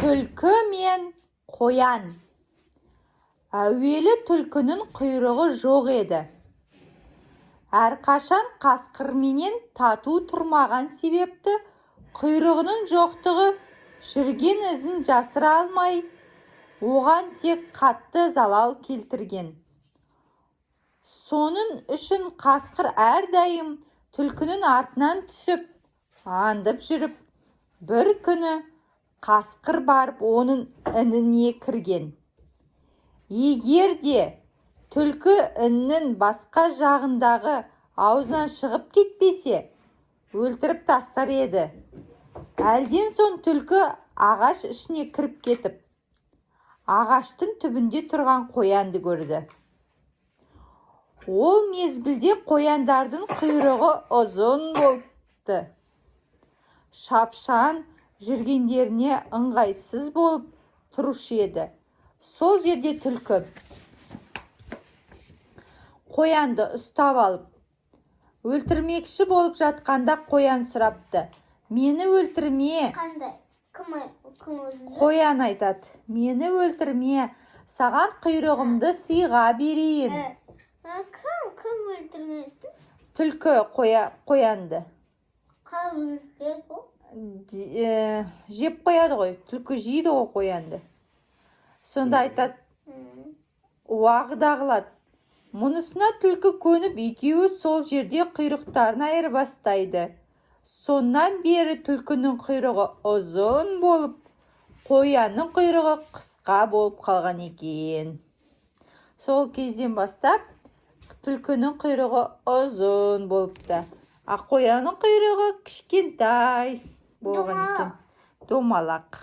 Түлкі мен қоян. Әуелі түлкінің құйрығы жоқ еді. Әрқашан қасқырменен тату тұрмаған себепті құйрығының жоқтығы жүрген ізін жасыра алмай, оған тек қатты залал келтірген. Соның үшін қасқыр әрдайым түлкінің артынан түсіп, аңдып жүріп, бір күні қасқыр барып оның ініне кірген. Егер де түлкі іннің басқа жағындағы аузынан шығып кетпесе, өлтіріп тастар еді. Әлден соң түлкі ағаш ішіне кіріп кетіп, ағаштың түбінде тұрған қоянды көрді. Ол мезгілде қояндардың құйрығы ұзын болыпты. Шапшаң жүргендеріне ыңғайсыз болып тұрушы еді. Сол жерде түлкі қоянды ұстап алып, өлтірмекші болып жатқанда қоян сұрапты. Мені өлтірме. Қандай? Кім өзінде? Қоян айтады. Мені өлтірме. Саған құйрығымды сыйға берейін. Кім өлтірмесін? Түлкі қоянды. Қалай өлтірер бұл? Жеп қояды ғой. Түлкі жейді ғой қоянды. Сонда айтады, уағдағылады. Мұнысына түлкі көніп, екеуі сол жерде құйрықтарын айырбастайды. Соннан бері түлкінің құйрығы ұзын болып, қоянның құйрығы қысқа болып қалған екен. Сол кезден бастап түлкінің құйрығы ұзын болыпты. А қоянның құйрығы кішкентай болған екен. Домалақ.